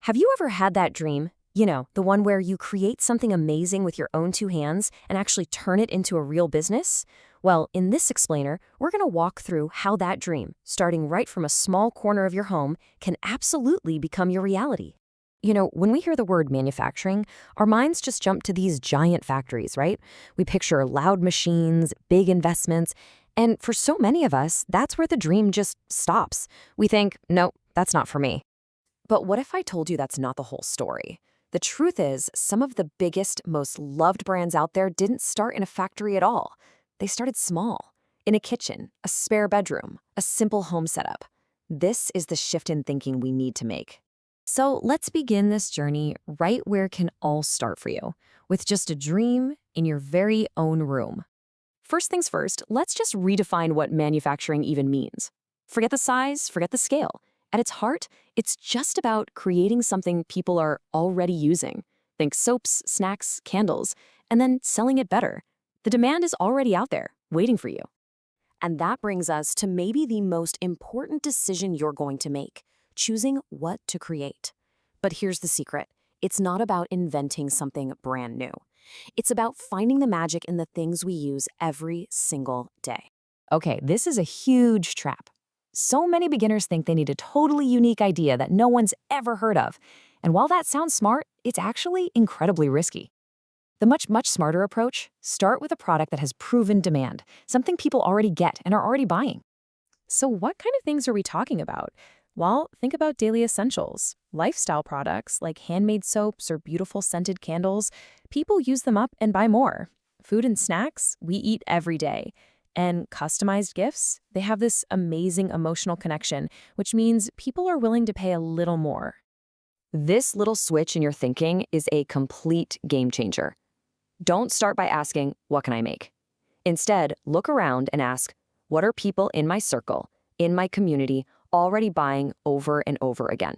Have you ever had that dream? You know, the one where you create something amazing with your own two hands and actually turn it into a real business? Well, in this explainer, we're going to walk through how that dream, starting right from a small corner of your home, can absolutely become your reality. You know, when we hear the word manufacturing, our minds just jump to these giant factories, right? We picture loud machines, big investments, and for so many of us, that's where the dream just stops. We think, no, that's not for me. But what if I told you that's not the whole story? The truth is, some of the biggest, most loved brands out there didn't start in a factory at all. They started small, in a kitchen, a spare bedroom, a simple home setup. This is the shift in thinking we need to make. So let's begin this journey right where it can all start for you, with just a dream in your very own room. First things first, let's just redefine what manufacturing even means. Forget the size, forget the scale. At its heart, it's just about creating something people are already using. Think soaps, snacks, candles, and then selling it better. The demand is already out there, waiting for you. And that brings us to maybe the most important decision you're going to make, choosing what to create. But here's the secret. It's not about inventing something brand new. It's about finding the magic in the things we use every single day. Okay, this is a huge trap. So many beginners think they need a totally unique idea that no one's ever heard of. And while that sounds smart, it's actually incredibly risky. The much smarter approach, start with a product that has proven demand, something people already get and are already buying. So what kind of things are we talking about? Well, think about daily essentials. Lifestyle products like handmade soaps or beautiful scented candles, people use them up and buy more. Food and snacks, we eat every day. And customized gifts, they have this amazing emotional connection, which means people are willing to pay a little more. This little switch in your thinking is a complete game changer. Don't start by asking, what can I make? Instead, look around and ask, what are people in my circle, in my community, already buying over and over again?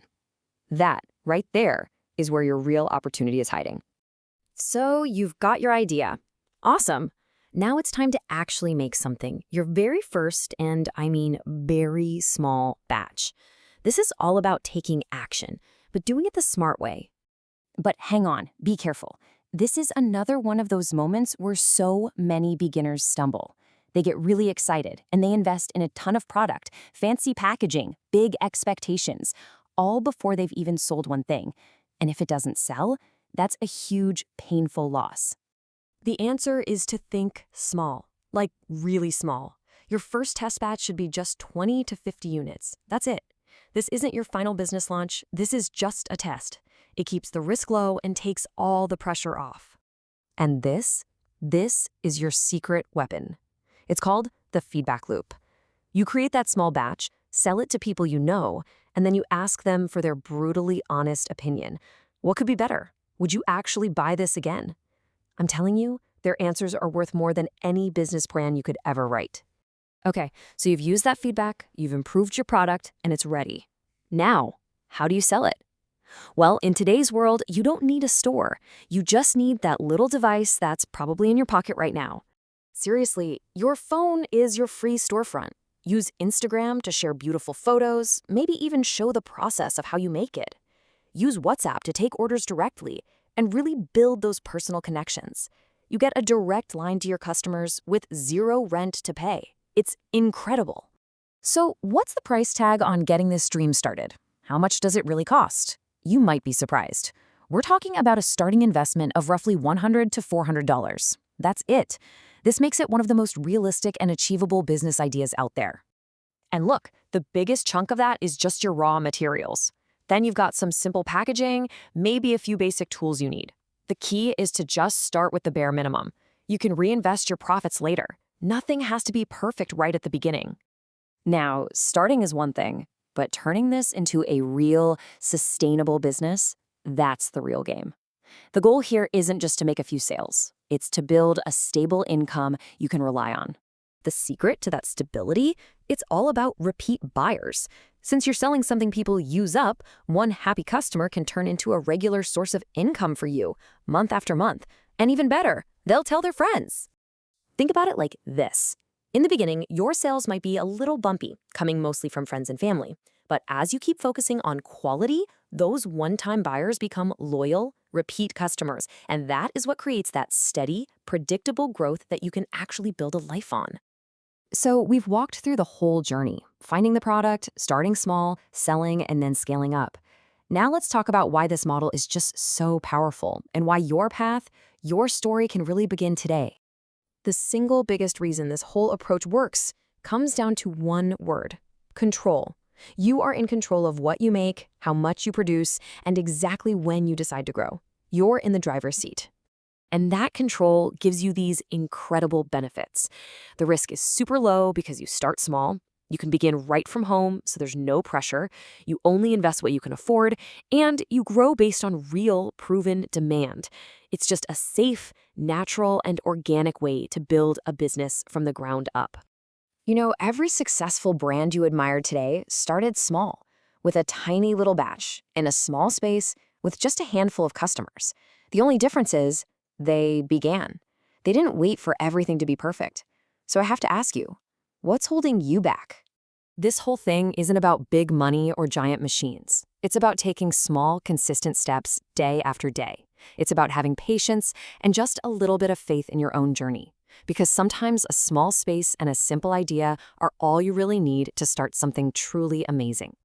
That, right there, is where your real opportunity is hiding. So you've got your idea. Awesome. Now it's time to actually make something, your very first and I mean very small batch. This is all about taking action, but doing it the smart way. But hang on, be careful. This is another one of those moments where so many beginners stumble. They get really excited and they invest in a ton of product, fancy packaging, big expectations, all before they've even sold one thing. And if it doesn't sell, that's a huge, painful loss. The answer is to think small, like really small. Your first test batch should be just 20 to 50 units. That's it. This isn't your final business launch. This is just a test. It keeps the risk low and takes all the pressure off. And this is your secret weapon. It's called the feedback loop. You create that small batch, sell it to people you know, and then you ask them for their brutally honest opinion. What could be better? Would you actually buy this again? I'm telling you, their answers are worth more than any business plan you could ever write. Okay, so you've used that feedback, you've improved your product, and it's ready. Now, how do you sell it? Well, in today's world, you don't need a store. You just need that little device that's probably in your pocket right now. Seriously, your phone is your free storefront. Use Instagram to share beautiful photos, maybe even show the process of how you make it. Use WhatsApp to take orders directly and really build those personal connections. You get a direct line to your customers with zero rent to pay. It's incredible. So what's the price tag on getting this dream started? How much does it really cost? You might be surprised. We're talking about a starting investment of roughly $100 to $400. That's it. This makes it one of the most realistic and achievable business ideas out there. And look, the biggest chunk of that is just your raw materials. Then you've got some simple packaging, maybe a few basic tools you need. The key is to just start with the bare minimum. You can reinvest your profits later. Nothing has to be perfect right at the beginning. Now, starting is one thing, but turning this into a real, sustainable business, that's the real game. The goal here isn't just to make a few sales. It's to build a stable income you can rely on. The secret to that stability, it's all about repeat buyers. Since you're selling something people use up, one happy customer can turn into a regular source of income for you, month after month. And even better, they'll tell their friends. Think about it like this. In the beginning, your sales might be a little bumpy, coming mostly from friends and family. But as you keep focusing on quality, Those one-time buyers become loyal, repeat customers, and that is what creates that steady, predictable growth that you can actually build a life on. So we've walked through the whole journey, finding the product, starting small, selling, and then scaling up. Now let's talk about why this model is just so powerful and why your path, your story can really begin today. The single biggest reason this whole approach works comes down to one word: control. You are in control of what you make, how much you produce, and exactly when you decide to grow. You're in the driver's seat. And that control gives you these incredible benefits. The risk is super low because you start small. You can begin right from home, so there's no pressure. You only invest what you can afford, and you grow based on real, proven demand. It's just a safe, natural, and organic way to build a business from the ground up. You know, every successful brand you admire today started small, with a tiny little batch, in a small space, with just a handful of customers. The only difference is they began. They didn't wait for everything to be perfect. So I have to ask you, what's holding you back? This whole thing isn't about big money or giant machines. It's about taking small, consistent steps day after day. It's about having patience and just a little bit of faith in your own journey. Because sometimes a small space and a simple idea are all you really need to start something truly amazing.